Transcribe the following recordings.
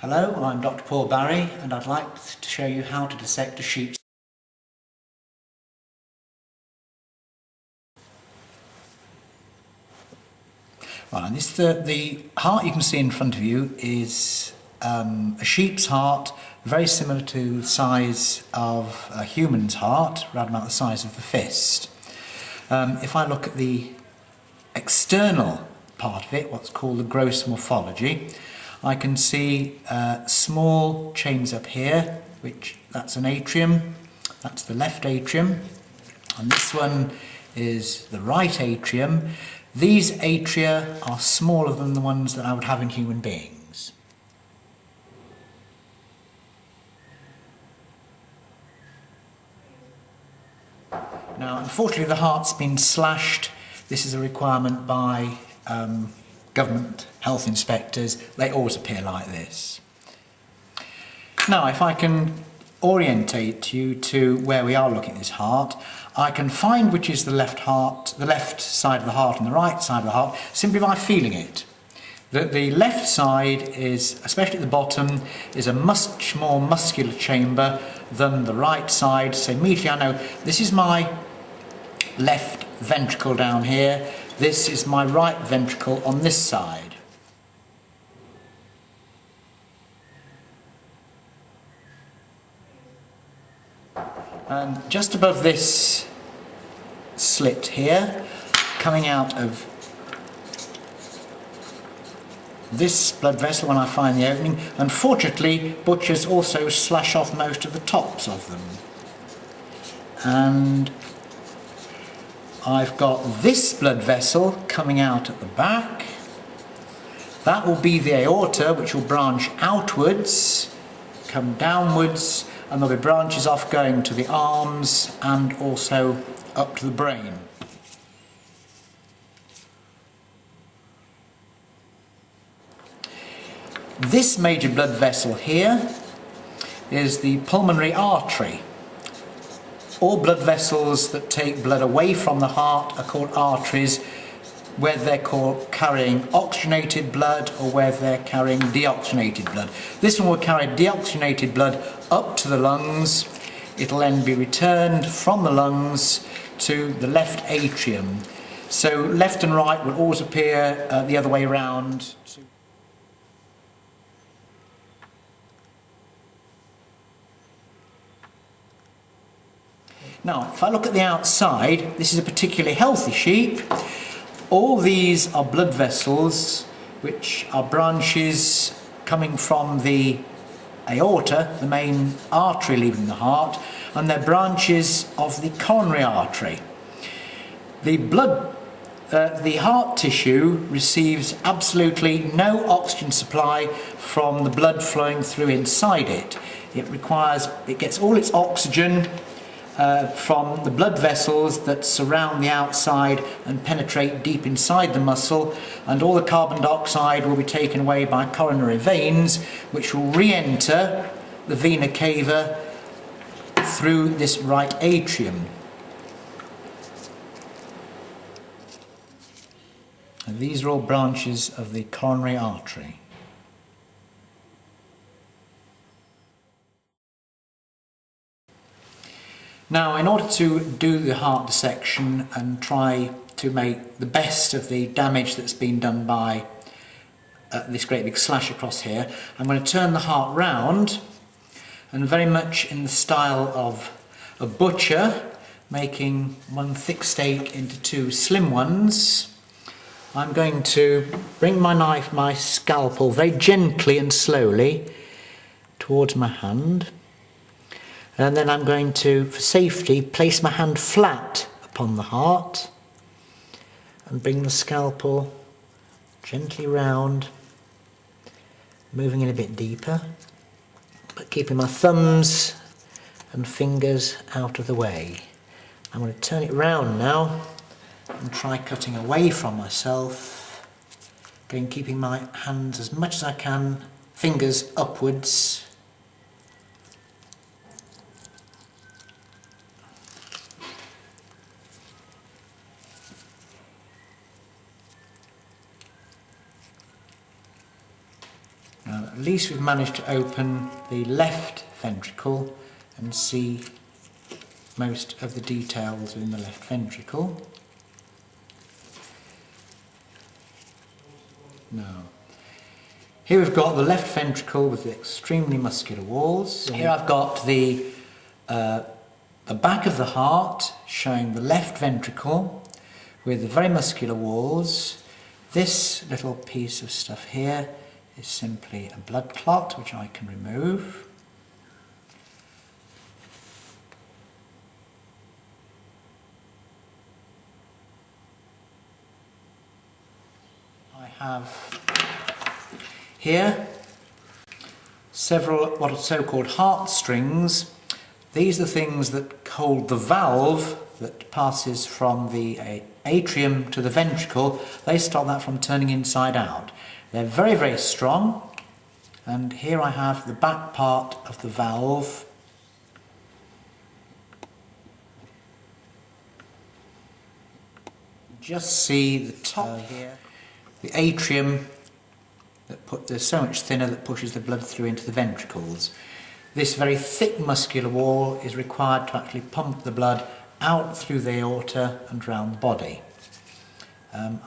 Hello, I'm Dr. Paul Barrie and I'd like to show you how to dissect a sheep's. Right, and the heart you can see in front of you is a sheep's heart, very similar to the size of a human's heart, around about the size of the fist. If I look at the external part of it, what's called the gross morphology, I can see small chains up here, that's an atrium, that's the left atrium, and this one is the right atrium. These atria are smaller than the ones that I would have in human beings. Now, unfortunately, the heart's been slashed. This is a requirement by government health inspectors. They always appear like this. Now, if I can orientate you to where we are looking at this heart, I can find which is the left side of the heart and the right side of the heart simply by feeling it. The left side is, especially at the bottom, is a much more muscular chamber than the right side. So immediately I know this is my left ventricle down here, this is my right ventricle on this side. And just above this slit here, coming out of this blood vessel when I find the opening, unfortunately butchers also slash off most of the tops of them. And I've got this blood vessel coming out at the back. That will be the aorta, which will branch outwards, come downwards, and there'll be branches off going to the arms and also up to the brain. This major blood vessel here is the pulmonary artery. All blood vessels that take blood away from the heart are called arteries, whether they're carrying oxygenated blood or whether they're carrying deoxygenated blood. This one will carry deoxygenated blood up to the lungs. It'll then be returned from the lungs to the left atrium. So left and right will always appear the other way around. Now, if I look at the outside, this is a particularly healthy sheep. All these are blood vessels, which are branches coming from the aorta, the main artery leaving the heart, and they're branches of the coronary artery. The heart tissue receives absolutely no oxygen supply from the blood flowing through inside it. It gets all its oxygen from the blood vessels that surround the outside and penetrate deep inside the muscle, and all the carbon dioxide will be taken away by coronary veins, which will re-enter the vena cava through this right atrium. And these are all branches of the coronary artery. Now, in order to do the heart dissection and try to make the best of the damage that's been done by this great big slash across here, I'm going to turn the heart round, and very much in the style of a butcher making one thick steak into two slim ones, I'm going to bring my scalpel very gently and slowly towards my hand. And then I'm going to, for safety, place my hand flat upon the heart and bring the scalpel gently round, moving in a bit deeper, but keeping my thumbs and fingers out of the way. I'm going to turn it round now and try cutting away from myself, again keeping my hands as much as I can, fingers upwards. At least we've managed to open the left ventricle and see most of the details in the left ventricle. Now, here we've got the left ventricle with the extremely muscular walls. Here I've got the back of the heart showing the left ventricle with the very muscular walls. This little piece of stuff here is simply a blood clot which I can remove. I have here several what are so-called heart strings. These are things that hold the valve that passes from the atrium to the ventricle. They stop that from turning inside out. They're very, very strong. And here I have the back part of the valve. Just see the top here. The atrium, there's so much thinner that pushes the blood through into the ventricles. This very thick muscular wall is required to actually pump the blood out through the aorta and round the body.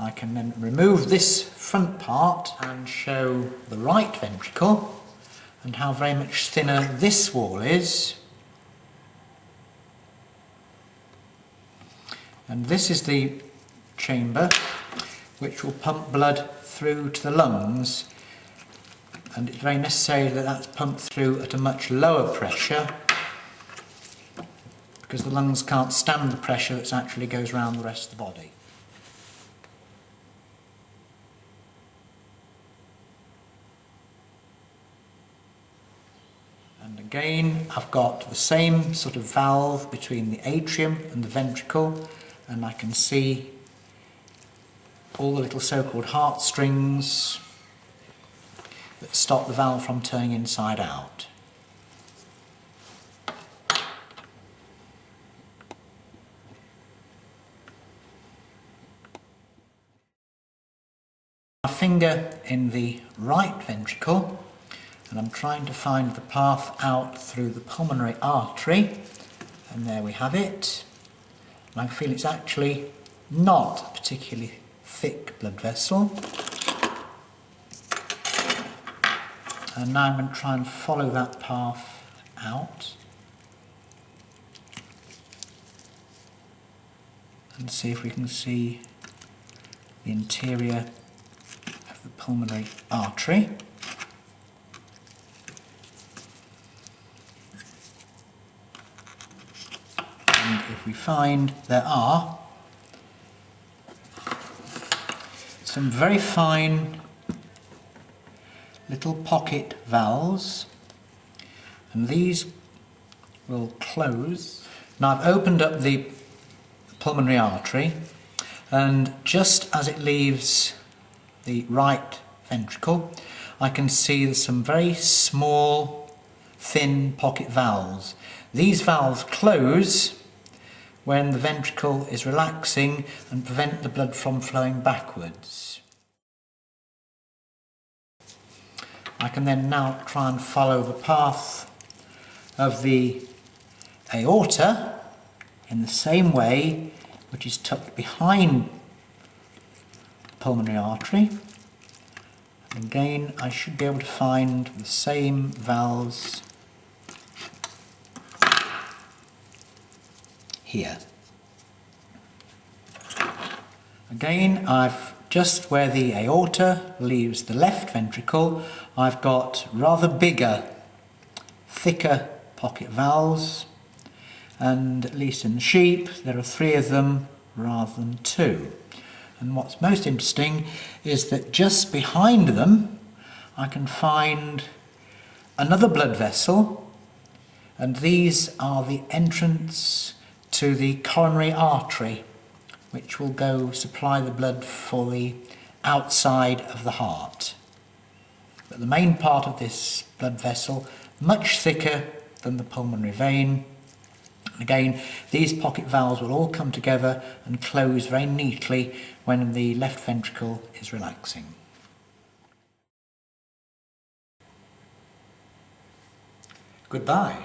I can then remove this front part and show the right ventricle and how very much thinner this wall is. And this is the chamber which will pump blood through to the lungs, and it's very necessary that that's pumped through at a much lower pressure because the lungs can't stand the pressure that actually goes around the rest of the body. And again, I've got the same sort of valve between the atrium and the ventricle, and I can see all the little so-called heart strings that stop the valve from turning inside out. My finger in the right ventricle, and I'm trying to find the path out through the pulmonary artery, and there we have it. And I feel it's actually not a particularly thick blood vessel. And now I'm going to try and follow that path out and see if we can see the interior of the pulmonary artery. And if we find there are some very fine little pocket valves, and these will close. Now I've opened up the pulmonary artery, and just as it leaves the right ventricle, I can see there's some very small, thin pocket valves. These valves close when the ventricle is relaxing and prevent the blood from flowing backwards. I can then now try and follow the path of the aorta in the same way, which is tucked behind the pulmonary artery. And again, I should be able to find the same valves here. Again, I've just where the aorta leaves the left ventricle, I've got rather bigger, thicker pocket valves, and at least in the sheep there are 3 of them rather than 2. And what's most interesting is that just behind them I can find another blood vessel, and these are the entrance to the coronary artery, which will go supply the blood for the outside of the heart. But the main part of this blood vessel, much thicker than the pulmonary vein. And again, these pocket valves will all come together and close very neatly when the left ventricle is relaxing. Goodbye.